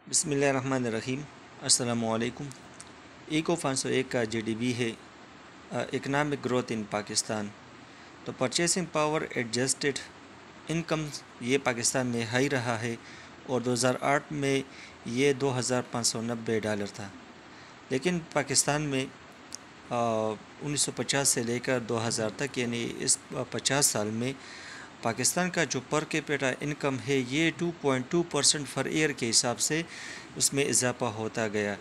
بسم اللہ الرحمن الرحیم۔ السلام علیکم۔ ایکو 501 کا جی ڈی بی ہے اکنامک گروتھ ان پاکستان۔ تو پرچیسنگ پاور ایڈجسٹڈ انکم یہ پاکستان میں ہائی رہا ہے اور 2008 میں یہ $2,590 تھا، لیکن پاکستان میں 1950 سے لے کر 2000 تک یعنی اس 50 سال میں پاکستان کا جو پر کیپیٹا انکم ہے یہ 2.2% فر ایئر کے حساب سے اس میں اضافہ ہوتا گیا،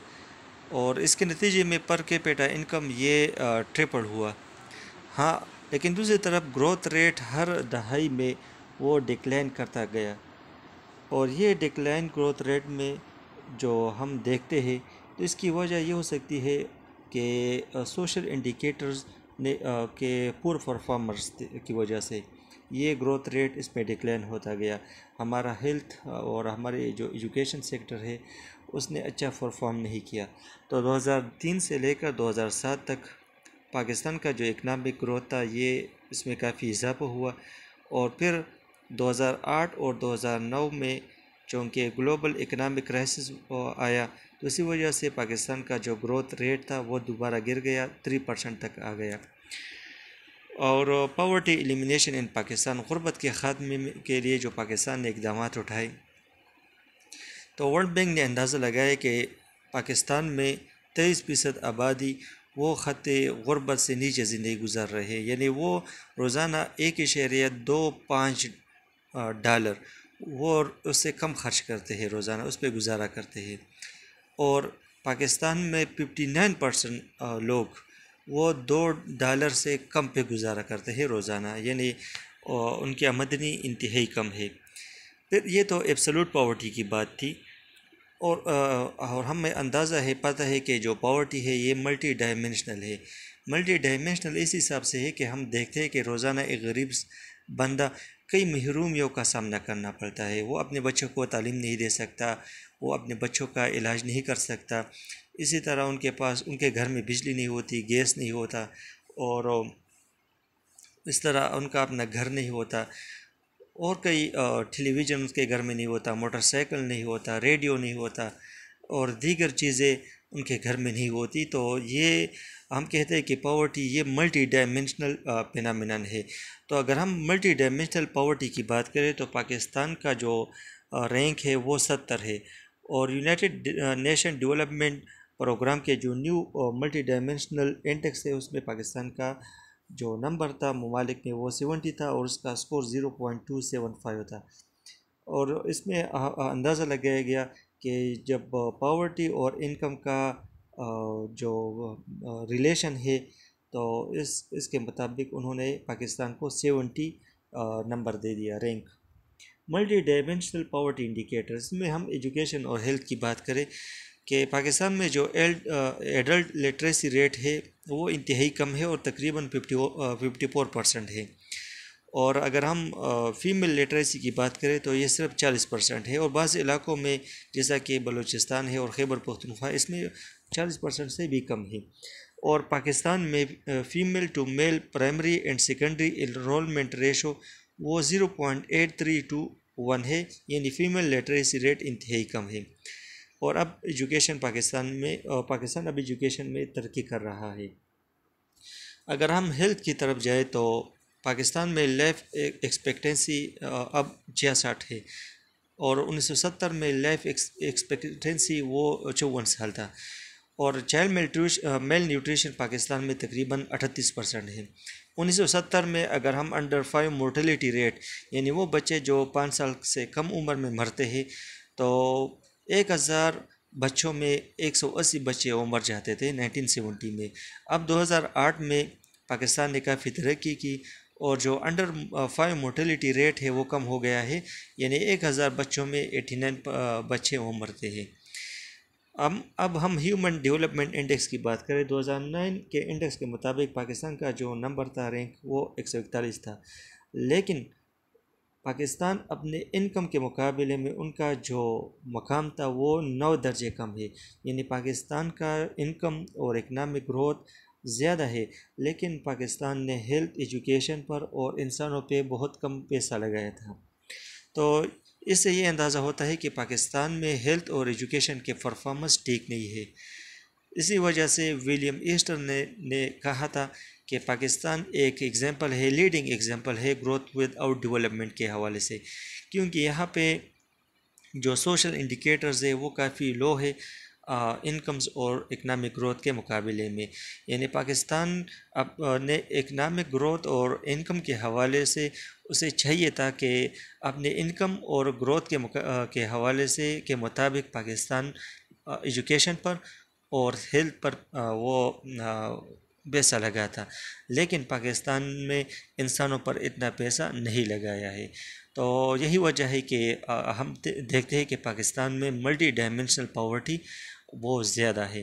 اور اس کے نتیجے میں پر کیپیٹا انکم یہ ٹرپل ہوا۔ ہاں، لیکن دوسری طرف گروتھ ریٹ ہر دہائی میں وہ ڈکلائن کرتا گیا، اور یہ ڈکلائن گروتھ ریٹ میں جو ہم دیکھتے ہیں تو اس کی وجہ یہ ہو سکتی ہے کہ سوشل انڈیکیٹرز نے کہ پور پرفارمرز کی وجہ سے یہ گروتھ ریٹ اس میں ڈکلائن ہوتا گیا۔ ہمارا ہیلتھ اور ہمارے جو ایجوکیشن سیکٹر ہے اس نے اچھا پرفارم نہیں کیا۔ تو 2003 سے لے کر 2007 تک پاکستان کا جو اکنامک گروتھ تھا یہ اس میں کافی اضافہ ہوا، اور پھر 2008 اور 2009 میں چونکہ گلوبل اکنامک کرائسس آیا تو اسی وجہ سے پاکستان کا جو گروتھ ریٹ تھا وہ دوبارہ گر گیا، 3% تک آ گیا۔ اور پاورٹی ایلیمینیشن ان پاکستان، غربت کے خاتمے کے لیے جو پاکستان نے اقدامات اٹھائے، تو ورلڈ بینک نے اندازہ لگایا کہ پاکستان میں 23% آبادی وہ خط غربت سے نیچے زندگی گزار رہے ہیں، یعنی وہ روزانہ $1.25 وہ اس سے کم خرچ کرتے ہیں، روزانہ اس پہ گزارا کرتے ہیں۔ اور پاکستان میں 59% لوگ وہ $2 سے کم پہ گزارا کرتے ہیں روزانہ، یعنی ان کی آمدنی انتہائی کم ہے۔ پھر یہ تو ایبسلوٹ پاورٹی کی بات تھی، اور ہمیں اندازہ ہے، پتہ ہے کہ جو پاورٹی ہے یہ ملٹی ڈائمینشنل ہے۔ ملٹی ڈائمینشنل اس حساب سے ہے کہ ہم دیکھتے ہیں کہ روزانہ ایک غریب بندہ کئی محرومیوں کا سامنا کرنا پڑتا ہے۔ وہ اپنے بچوں کو تعلیم نہیں دے سکتا، وہ اپنے بچوں کا علاج نہیں کر سکتا، اسی طرح ان کے گھر میں بجلی نہیں ہوتی، گیس نہیں ہوتا، اور اس طرح ان کا اپنا گھر نہیں ہوتا، اور کئی ٹیلی ویژن ان کے گھر میں نہیں ہوتا، موٹر سائیکل نہیں ہوتا، ریڈیو نہیں ہوتا، اور دیگر چیزیں ان کے گھر میں نہیں ہوتی۔ تو یہ ہم کہتے ہیں کہ پاورٹی یہ ملٹی ڈائمینشنل فینامینن ہے۔ تو اگر ہم ملٹی ڈائمینشنل پاورٹی کی بات کریں تو پاکستان کا جو رینک ہے وہ 70 ہے، اور یونائٹڈ نیشن ڈیولپمنٹ پروگرام کے جو نیو ملٹی ڈائمینشنل انڈیکس ہے اس میں پاکستان کا جو نمبر تھا ممالک میں وہ 70 تھا، اور اس کا سکور 0.275 تھا۔ اور اس میں اندازہ لگایا گیا کہ جب پاورٹی اور انکم کا جو ریلیشن ہے تو اس کے مطابق انہوں نے پاکستان کو 70 نمبر دے دیا، rank. Multi dimensional poverty indicator, اس میں ہم ایجوکیشن اور ہیلتھ کی بات کریں کہ پاکستان میں جو ایڈلٹ لٹریسی ریٹ ہے وہ انتہائی کم ہے، اور تقریباً 54% ہے، اور اگر ہم فیمیل لٹریسی کی بات کریں تو یہ صرف 40% ہے، اور بعض علاقوں میں جیسا کہ بلوچستان ہے اور خیبر پختونخوا اس میں 40% سے بھی کم ہے۔ اور پاکستان میں female to male primary and secondary enrolment ratio وہ 0.8321 ہے، یعنی فیمیل لٹریسی ریٹ انتہائی کم ہے۔ اور اب پاکستان اب ایجوکیشن میں ترقی کر رہا ہے۔ اگر ہم ہیلتھ کی طرف جائیں تو پاکستان میں لائف ایکسپیکٹنسی اب 66 ہے، اور 1970 میں لائف ایکسپیکٹنسی وہ 54 سال تھا، اور چائلڈ میل نیوٹریشن پاکستان میں تقریباً 38% ہے۔ 1970 میں اگر ہم انڈر 5 مورٹیلیٹی ریٹ، یعنی وہ بچے جو 5 سال سے کم عمر میں مرتے ہیں، تو 1000 بچوں میں 180 بچے وہ مر جاتے تھے 1970 میں۔ اب 2008 میں پاکستان نے کافی ترقی کی، اور جو انڈر 5 مورٹیلیٹی ریٹ ہے وہ کم ہو گیا ہے، یعنی 1000 بچوں میں 89 بچے وہ مرتے ہیں۔ اب ہم ہیومن ڈیولپمنٹ انڈیکس کی بات کریں، 2009 کے انڈیکس کے مطابق پاکستان کا جو نمبر تھا رینک وہ 141 تھا، لیکن پاکستان اپنے انکم کے مقابلے میں ان کا جو مقام تھا وہ 9 درجے کم ہے، یعنی پاکستان کا انکم اور اکنامک گروتھ زیادہ ہے، لیکن پاکستان نے ہیلتھ، ایجوکیشن پر اور انسانوں پہ بہت کم پیسہ لگایا تھا۔ تو اس سے یہ اندازہ ہوتا ہے کہ پاکستان میں ہیلتھ اور ایجوکیشن کے پرفارمنس ٹھیک نہیں ہے۔ اسی وجہ سے ولیم ایسٹر نے کہا تھا کہ پاکستان ایک ایگزامپل ہے، لیڈنگ ایگزامپل ہے گروتھ ود آؤٹ ڈیولپمنٹ کے حوالے سے، کیونکہ یہاں پہ جو سوشل انڈیکیٹرز ہے وہ کافی لو ہے انکمز اور اکنامک گروتھ کے مقابلے میں۔ یعنی پاکستان نے اکنامک گروتھ اور انکم کے حوالے سے اسے چاہیے تھا کہ اپنے انکم اور گروتھ کے حوالے سے کے مطابق پاکستان ایجوکیشن پر اور ہیلتھ پر وہ پیسہ لگا تھا، لیکن پاکستان میں انسانوں پر اتنا پیسہ نہیں لگایا ہے۔ تو یہی وجہ ہے کہ ہم دیکھتے ہیں کہ پاکستان میں ملٹی ڈائمینشنل پاورٹی بہت زیادہ ہے۔